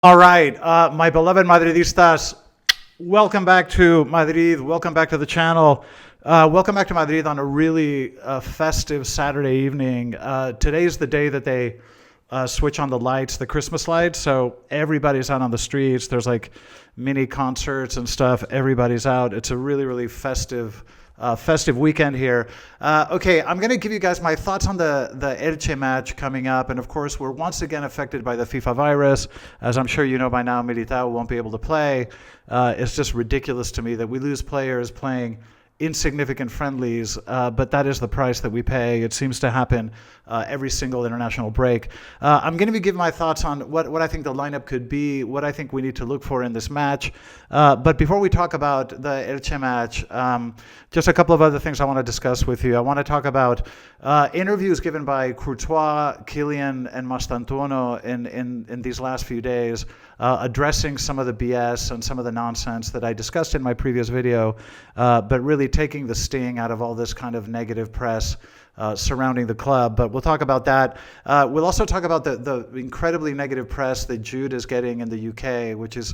All right, my beloved Madridistas, welcome back to Madrid. Welcome back to the channel. Welcome back to Madrid on a really festive Saturday evening. Today's the day that they switch on the lights, the Christmas lights. So everybody's out on the streets. There's like mini concerts and stuff. Everybody's out. It's a really, really festive weekend here. Okay, I'm going to give you guys my thoughts on the Elche match coming up. And of course, we're once again affected by the FIFA virus. As I'm sure you know by now, Militao won't be able to play. It's just ridiculous to me that we lose players playing insignificant friendlies, but that is the price that we pay. It seems to happen every single international break. I'm going to be giving my thoughts on what I think the lineup could be, what I think we need to look for in this match. But before we talk about the Elche match, just a couple of other things I want to discuss with you. I want to talk about interviews given by Courtois, Kylian, and Mastantuono in these last few days, addressing some of the BS and some of the nonsense that I discussed in my previous video, but really taking the sting out of all this kind of negative press surrounding the club. But we'll talk about that. We'll also talk about the incredibly negative press that Jude is getting in the UK, which is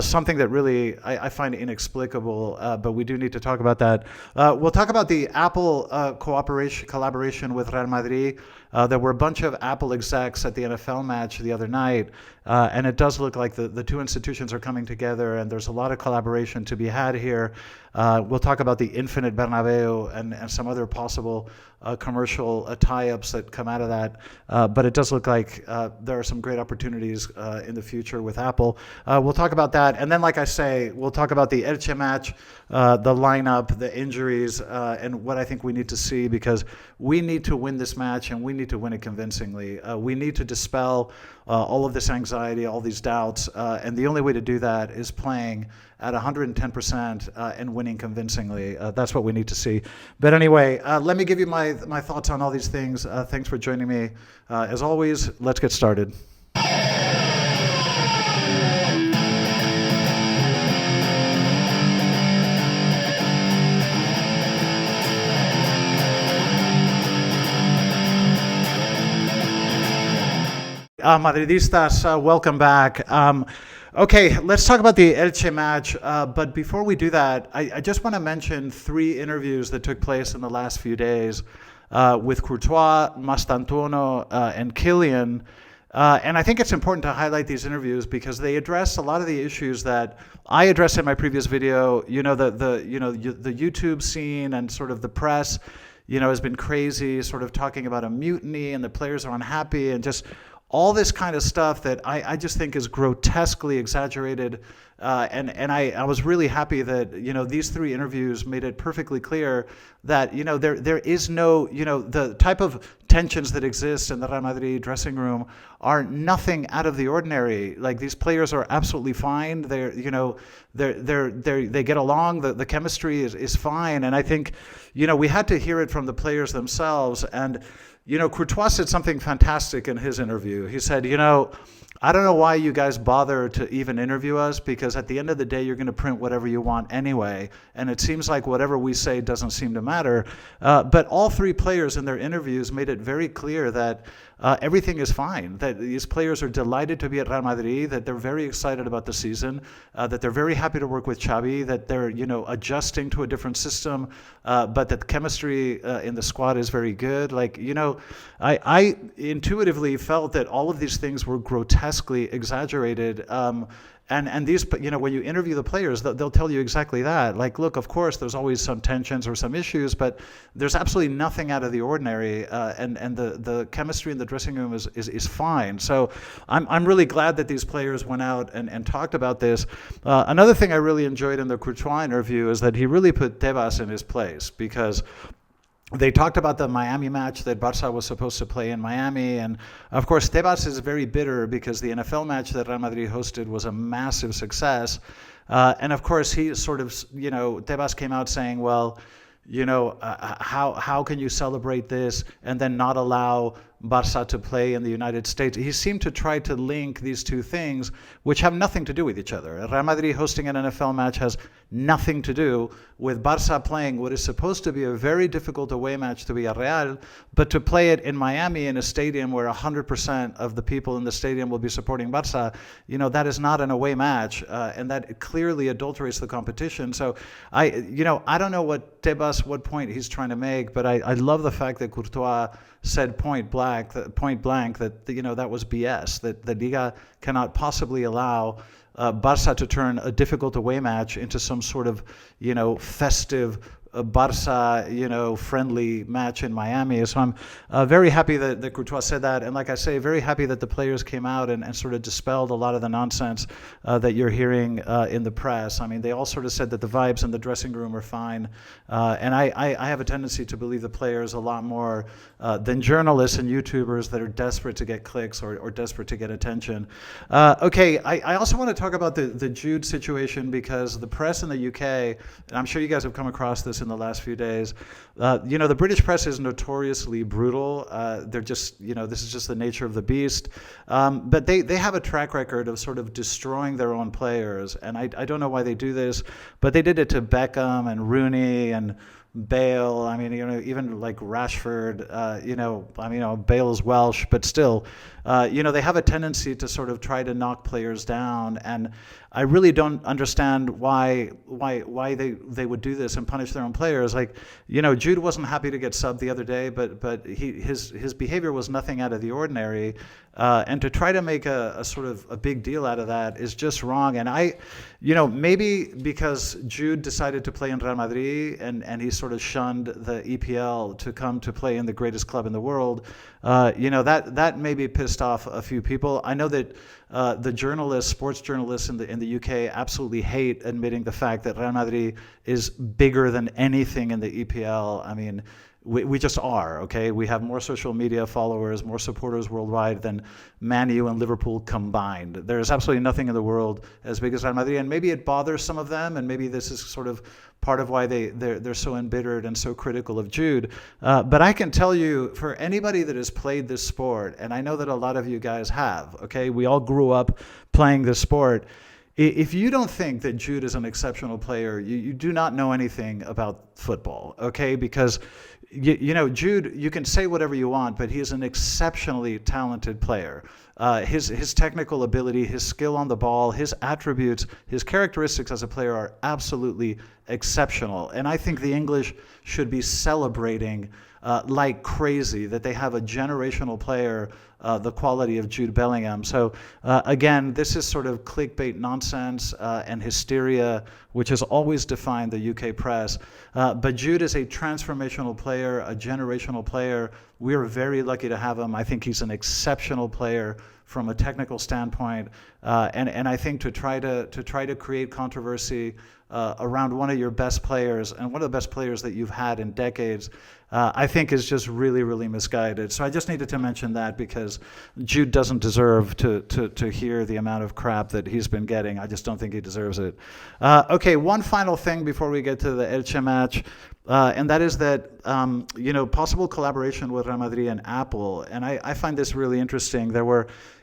something that really I find inexplicable, but we do need to talk about that. We'll talk about the Apple collaboration with Real Madrid. There were a bunch of Apple execs at the NFL match the other night, and it does look like the two institutions are coming together, and there's a lot of collaboration to be had here. We'll talk about the Infinite Bernabeu and some other possible commercial tie-ups that come out of that, but it does look like there are some great opportunities in the future with Apple. We'll talk about that, and then, like I say, we'll talk about the Elche match, the lineup, the injuries, and what I think we need to see, because we need to win this match, and we need to win it convincingly. We need to dispel all of this anxiety, all these doubts, and the only way to do that is playing at 110% and winning convincingly. That's what we need to see. But anyway, let me give you my thoughts on all these things. Thanks for joining me. As always, let's get started. Madridistas, welcome back. Okay, let's talk about the Elche match. But before we do that, I just want to mention three interviews that took place in the last few days with Courtois, Mastantuono, and Kylian. And I think it's important to highlight these interviews because they address a lot of the issues that I addressed in my previous video. You know, the YouTube scene and sort of the press, has been crazy, sort of talking about a mutiny and the players are unhappy and just all this kind of stuff that I just think is grotesquely exaggerated. And I was really happy that, these three interviews made it perfectly clear that, there is no, the type of tensions that exist in the Real Madrid dressing room are nothing out of the ordinary. Like, these players are absolutely fine. They get along. The chemistry is fine. And I think, we had to hear it from the players themselves. And Courtois said something fantastic in his interview. He said, I don't know why you guys bother to even interview us, because at the end of the day, you're going to print whatever you want anyway. And it seems like whatever we say doesn't seem to matter. But all three players in their interviews made it very clear that everything is fine, that these players are delighted to be at Real Madrid, that they're very excited about the season, that they're very happy to work with Xavi, that they're, adjusting to a different system, but that the chemistry in the squad is very good. Like, I intuitively felt that all of these things were grotesquely exaggerated. And these, when you interview the players, they'll tell you exactly that. Like, look, of course, there's always some tensions or some issues, but there's absolutely nothing out of the ordinary. And the chemistry in the dressing room is fine. So I'm really glad that these players went out and talked about this. Another thing I really enjoyed in the Courtois interview is that he really put Tebas in his place, because they talked about the Miami match that Barca was supposed to play in Miami. And of course, Tebas is very bitter because the NFL match that Real Madrid hosted was a massive success. And of course, he sort of, Tebas came out saying, well, how can you celebrate this and then not allow Barça to play in the United States. He seemed to try to link these two things, which have nothing to do with each other. Real Madrid hosting an NFL match has nothing to do with Barça playing what is supposed to be a very difficult away match to Villarreal, but to play it in Miami in a stadium where 100% of the people in the stadium will be supporting Barça, that is not an away match, and that clearly adulterates the competition. So I don't know what point he's trying to make, but I love the fact that Courtois said point blank that that was BS, that the Liga cannot possibly allow Barça to turn a difficult away match into some sort of, festive Barça, friendly match in Miami. So I'm very happy that Courtois said that. And like I say, very happy that the players came out and sort of dispelled a lot of the nonsense that you're hearing in the press. I mean, they all sort of said that the vibes in the dressing room are fine. And I have a tendency to believe the players a lot more than journalists and YouTubers that are desperate to get clicks or desperate to get attention. Okay, I also want to talk about the Jude situation, because the press in the UK, and I'm sure you guys have come across this in the last few days, the British press is notoriously brutal. They're just, this is just the nature of the beast. But they have a track record of sort of destroying their own players. And I don't know why they do this, but they did it to Beckham and Rooney and Bale. I mean, even like Rashford, Bale is Welsh, but still, they have a tendency to sort of try to knock players down. And I really don't understand why they would do this and punish their own players. Like, Jude wasn't happy to get subbed the other day, but his behavior was nothing out of the ordinary. And to try to make a sort of a big deal out of that is just wrong. And maybe because Jude decided to play in Real Madrid and he sort of shunned the EPL to come to play in the greatest club in the world, that maybe pissed off a few people. I know that the sports journalists in the UK absolutely hate admitting the fact that Real Madrid is bigger than anything in the EPL. I mean, we just are, okay? We have more social media followers, more supporters worldwide than Man U and Liverpool combined. There is absolutely nothing in the world as big as Real Madrid, and maybe it bothers some of them, and maybe this is sort of part of why they're so embittered and so critical of Jude. But I can tell you, for anybody that has played this sport, and I know that a lot of you guys have, okay? We all grew up playing this sport. If you don't think that Jude is an exceptional player, you do not know anything about football, okay? Because Jude, you can say whatever you want, but he is an exceptionally talented player. His technical ability, his skill on the ball, his attributes, his characteristics as a player are absolutely exceptional. And I think the English should be celebrating like crazy that they have a generational player the quality of Jude Bellingham. So again, this is sort of clickbait nonsense and hysteria, which has always defined the UK press. But Jude is a transformational player, a generational player. We're very lucky to have him. I think he's an exceptional player from a technical standpoint, and I think to try to create controversy around one of your best players and one of the best players that you've had in decades, I think is just really, really misguided. So I just needed to mention that because Jude doesn't deserve to hear the amount of crap that he's been getting. I just don't think he deserves it. Okay, one final thing before we get to the Elche match, and that is that possible collaboration with Real Madrid and Apple. And I find this really interesting.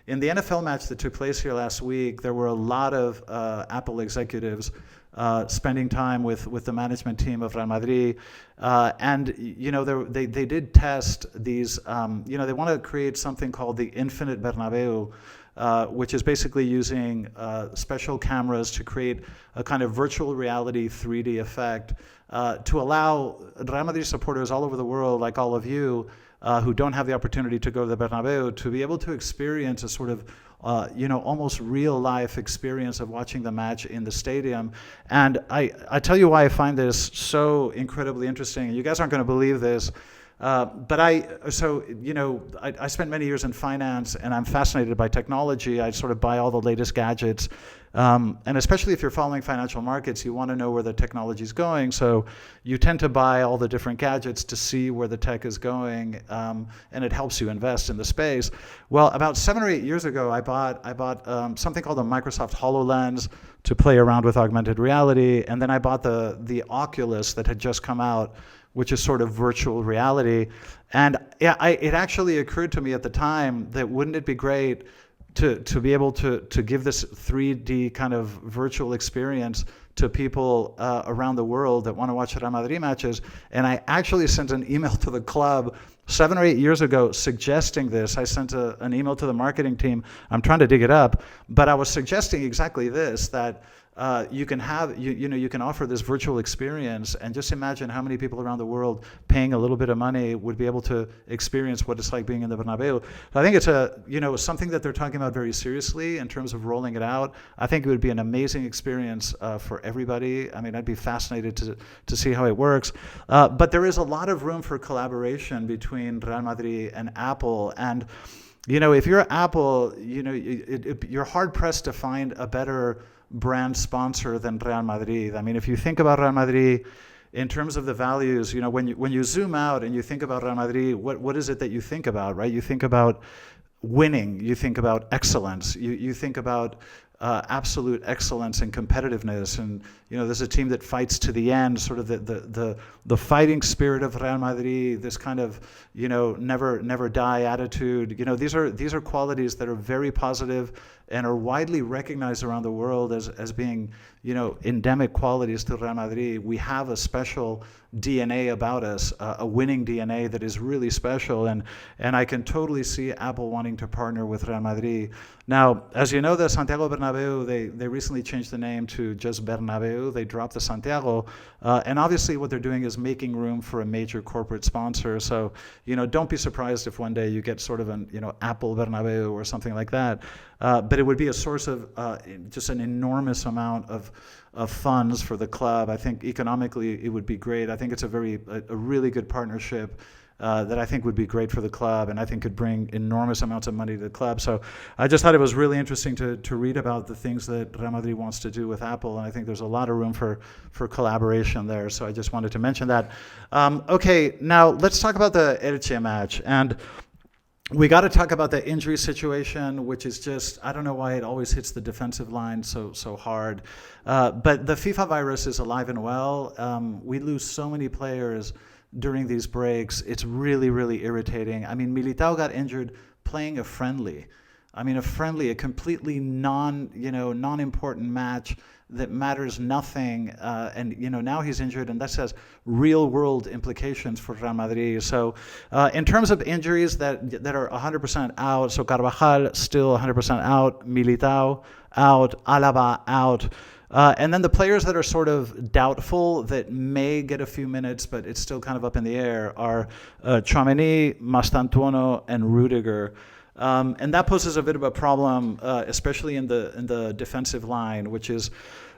In the NFL match that took place here last week, there were a lot of Apple executives spending time with the management team of Real Madrid, and they did test these. They want to create something called the Infinite Bernabeu, which is basically using special cameras to create a kind of virtual reality 3D effect to allow Real Madrid supporters all over the world, like all of you, who don't have the opportunity to go to the Bernabeu, to be able to experience a sort of almost real life experience of watching the match in the stadium. And I tell you why I find this so incredibly interesting. You guys aren't going to believe this. But I spent many years in finance, and I'm fascinated by technology. I sort of buy all the latest gadgets. And especially if you're following financial markets, you want to know where the technology is going. So you tend to buy all the different gadgets to see where the tech is going, and it helps you invest in the space. Well, about 7 or 8 years ago, I bought something called a Microsoft HoloLens to play around with augmented reality, and then I bought the Oculus that had just come out, which is sort of virtual reality. And yeah, it actually occurred to me at the time that wouldn't it be great to be able to give this 3D kind of virtual experience to people around the world that want to watch Real Madrid matches. And I actually sent an email to the club 7 or 8 years ago suggesting this. I sent an email to the marketing team. I'm trying to dig it up, but I was suggesting exactly this, that you can have, you can offer this virtual experience, and just imagine how many people around the world paying a little bit of money would be able to experience what it's like being in the Bernabeu. So I think it's something that they're talking about very seriously in terms of rolling it out. I think it would be an amazing experience for everybody. I mean, I'd be fascinated to see how it works. But there is a lot of room for collaboration between Real Madrid and Apple. And if you're Apple, you're hard pressed to find a better brand sponsor than Real Madrid. I mean, if you think about Real Madrid in terms of the values, when you zoom out and you think about Real Madrid, what is it that you think about, right? You think about winning, you think about excellence, you think about absolute excellence and competitiveness, and there's a team that fights to the end, sort of the fighting spirit of Real Madrid, this kind of never die attitude. These are qualities that are very positive and are widely recognized around the world as being endemic qualities to Real Madrid. We have a special DNA about us, a winning DNA that is really special, and I can totally see Apple wanting to partner with Real Madrid. Now, as you know, the Santiago Bernabeu, they recently changed the name to just Bernabeu. They dropped the Santiago, and obviously what they're doing is making room for a major corporate sponsor. So, don't be surprised if one day you get sort of an, Apple Bernabeu or something like that. But it would be a source of just an enormous amount of funds for the club. I think economically it would be great. I think it's a really good partnership that I think would be great for the club, and I think could bring enormous amounts of money to the club. So I just thought it was really interesting to read about the things that Real Madrid wants to do with Apple, and I think there's a lot of room for collaboration there. So I just wanted to mention that. Okay, now let's talk about the Elche match. And we got to talk about the injury situation, which is just, I don't know why it always hits the defensive line so hard. But the FIFA virus is alive and well. We lose so many players during these breaks. It's really, really irritating. I mean, Militao got injured playing a friendly. I mean, a completely non-important match that matters nothing, and now he's injured, and that has real-world implications for Real Madrid. So, in terms of injuries that are 100% out, so Carvajal still 100% out, Militao out, Alaba out. And then the players that are sort of doubtful that may get a few minutes, but it's still kind of up in the air, are Tchouaméni, Mastantuono, and Rudiger. And that poses a bit of a problem, especially in the defensive line, which is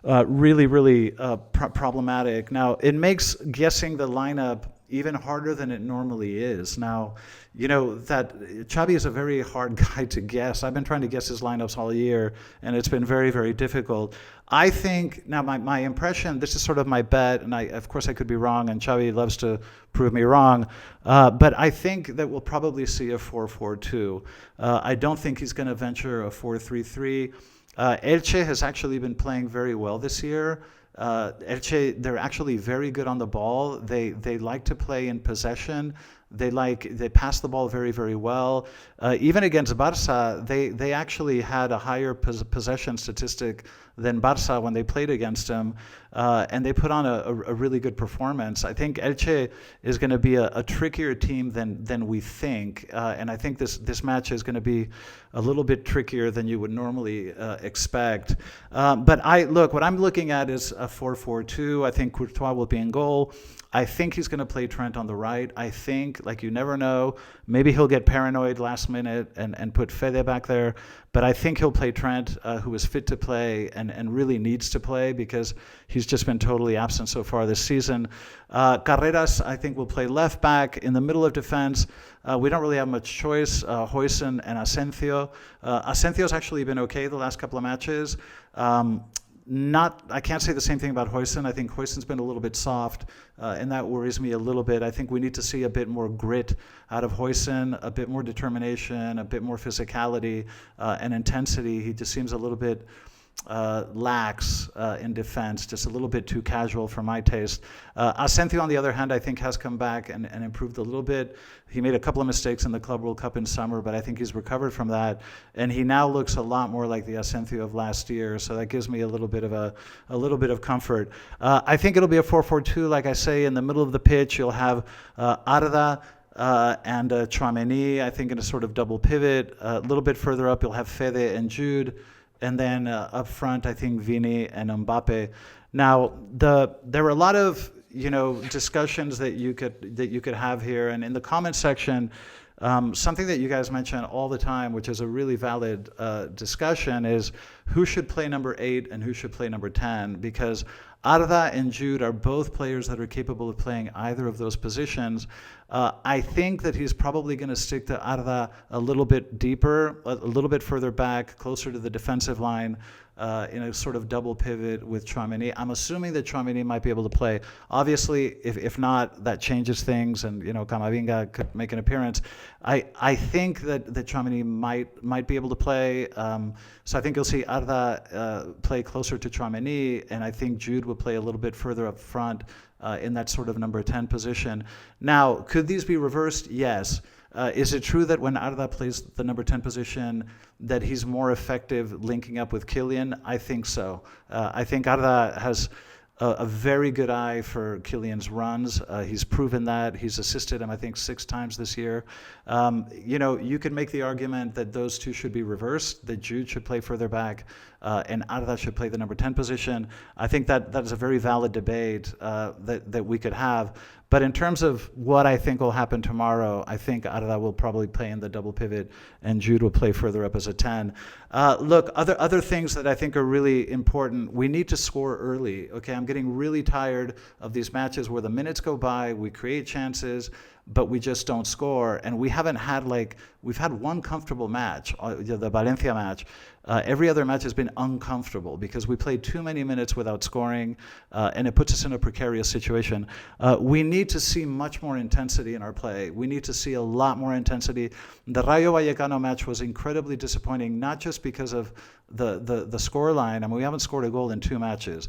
really, really problematic. Now, it makes guessing the lineup even harder than it normally is. Now, that Xavi is a very hard guy to guess. I've been trying to guess his lineups all year, and it's been very, very difficult. I think, now my impression, this is sort of my bet, and of course I could be wrong, and Xavi loves to prove me wrong, but I think that we'll probably see a 4-4-2. I don't think he's going to venture a 4-3-3. Elche has actually been playing very well this year. Elche, they're actually very good on the ball. They like to play in possession. They pass the ball very, very well. Even against Barça, they actually had a higher possession statistic than Barça when they played against him, and they put on a really good performance. I think Elche is going to be a trickier team than we think, and I think this match is going to be a little bit trickier than you would normally expect. But what I'm looking at is a 4-4-2. I think Courtois will be in goal. I think he's going to play Trent on the right. I think, you never know, maybe he'll get paranoid last minute and put Fede back there. But I think he'll play Trent, who is fit to play and really needs to play because he's just been totally absent so far this season. Carreras, I think, will play left back in the middle of defense. We don't really have much choice. Huijsen and Asensio. Asensio's actually been okay the last couple of matches. I can't say the same thing about Huijsen. I think Huijsen's been a little bit soft, and that worries me a little bit. I think we need to see a bit more grit out of Huijsen, a bit more determination, a bit more physicality and intensity. He just seems a little bit lax in defense, just a little bit too casual for my taste. Asensio, on the other hand, I think has come back and improved a little bit. He made a couple of mistakes in the Club World Cup in summer, but I think he's recovered from that, and he now looks a lot more like the Asensio of last year. So that gives me a little bit of comfort. I think it'll be a 4-4-2, like I say. In the middle of the pitch, you'll have Arda and Tchouaméni, I think, in a sort of double pivot. A little bit further up, you'll have Fede and Jude. And then up front, I think Vini and Mbappe. Now, there were a lot of discussions that you could have here, and in the comment section, something that you guys mention all the time, which is a really valid discussion, is who should play number 8 and who should play number 10, because Arda and Jude are both players that are capable of playing either of those positions. I think that he's probably going to stick to Arda a little bit deeper, a little bit further back, closer to the defensive line, in a sort of double pivot with Tchouaméni. I'm assuming that Tchouaméni might be able to play. Obviously, if not, that changes things, and Camavinga could make an appearance. I think that Tchouaméni might be able to play. So I think you'll see Arda play closer to Tchouaméni, and I think Jude will play a little bit further up front in that sort of number 10 position. Now, could these be reversed? Yes. Is it true that when Arda plays the number 10 position that he's more effective linking up with Kylian? I think so. I think Arda has a very good eye for Kylian's runs. He's proven that. He's assisted him, I think, 6 times this year. You can make the argument that those two should be reversed, that Jude should play further back and Arda should play the number 10 position. I think that is a very valid debate that we could have. But in terms of what I think will happen tomorrow, I think Arda will probably play in the double pivot and Jude will play further up as a 10. Look, other things that I think are really important, we need to score early. Okay, I'm getting really tired of these matches where the minutes go by, we create chances, but we just don't score. And we haven't had we've had one comfortable match, the Valencia match. Every other match has been uncomfortable because we played too many minutes without scoring, and it puts us in a precarious situation. We need to see much more intensity in our play. We need to see a lot more intensity. The Rayo Vallecano match was incredibly disappointing, not just because of the scoreline. I mean, we haven't scored a goal in 2 matches.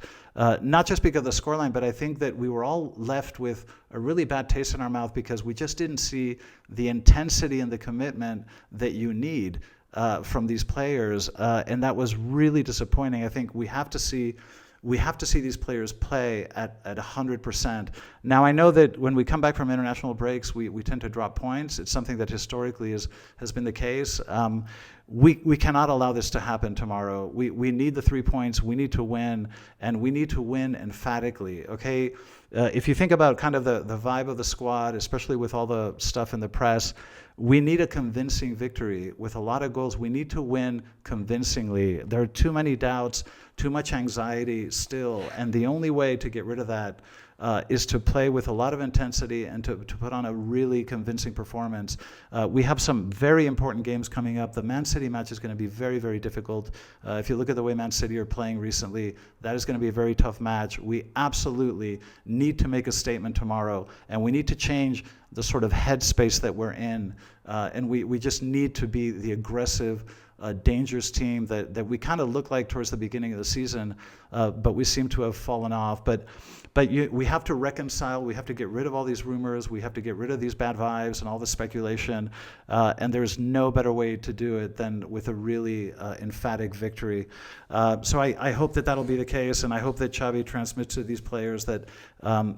Not just because of the scoreline, but I think that we were all left with a really bad taste in our mouth because we just didn't see the intensity and the commitment that you need from these players, and that was really disappointing. I think we have to see these players play at 100%. Now, I know that when we come back from international breaks, we tend to drop points. It's something that historically has been the case. We cannot allow this to happen tomorrow. We need the 3 points. We need to win, and we need to win emphatically, okay? If you think about kind of the vibe of the squad, especially with all the stuff in the press, we need a convincing victory with a lot of goals. We need to win convincingly. There are too many doubts, too much anxiety still, and the only way to get rid of that is to play with a lot of intensity and to put on a really convincing performance. We have some very important games coming up. The Man City match is going to be very, very difficult. If you look at the way Man City are playing recently, that is going to be a very tough match. We absolutely need to make a statement tomorrow, and we need to change the sort of headspace that we're in, and we just need to be the aggressive, dangerous team that we kind of look like towards the beginning of the season, but we seem to have fallen off. But we have to reconcile. We have to get rid of all these rumors. We have to get rid of these bad vibes and all the speculation. And there's no better way to do it than with a really emphatic victory. So I hope that that'll be the case, and I hope that Xavi transmits to these players that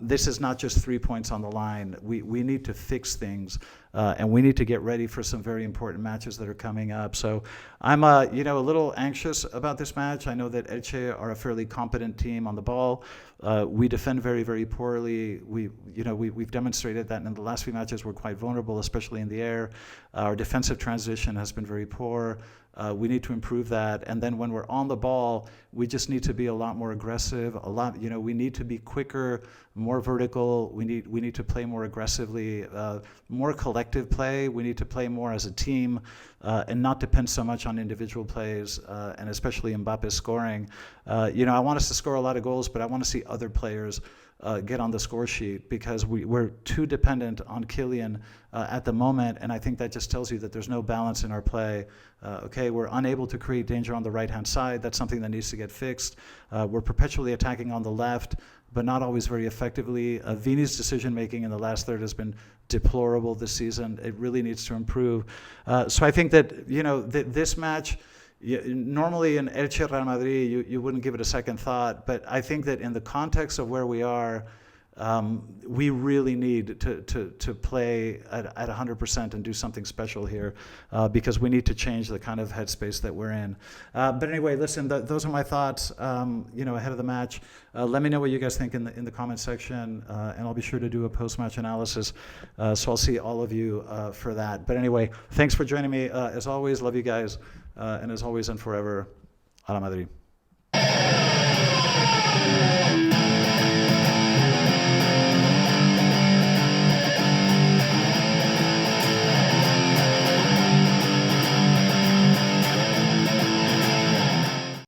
this is not just 3 points on the line. We need to fix things, and we need to get ready for some very important matches that are coming up. So I'm a little anxious about this match. I know that Elche are a fairly competent team on the ball. We defend very, very poorly. We've demonstrated that in the last few matches we're quite vulnerable, especially in the air. Our defensive transition has been very poor. We need to improve that. And then when we're on the ball, we just need to be a lot more aggressive. We need to be quicker, more vertical. We need to play more aggressively, more collective play. We need to play more as a team and not depend so much on individual plays, and especially Mbappe's scoring. I want us to score a lot of goals, but I want to see other players get on the score sheet because we're too dependent on Kylian at the moment, and I think that just tells you that there's no balance in our play Okay, we're unable to create danger on the right-hand side. That's something that needs to get fixed. We're perpetually attacking on the left, but not always very effectively. Vini's decision-making in the last third has been deplorable this season. It really needs to improve. So I think that, this match, normally in Elche Real Madrid, you wouldn't give it a second thought, but I think that in the context of where we are, we really need to play at 100% and do something special here, because we need to change the kind of headspace that we're in. But anyway, listen, those are my thoughts, ahead of the match. Let me know what you guys think in the comment section, and I'll be sure to do a post-match analysis. So I'll see all of you for that. But anyway, thanks for joining me. As always, love you guys. And as always and forever, a la Madrid.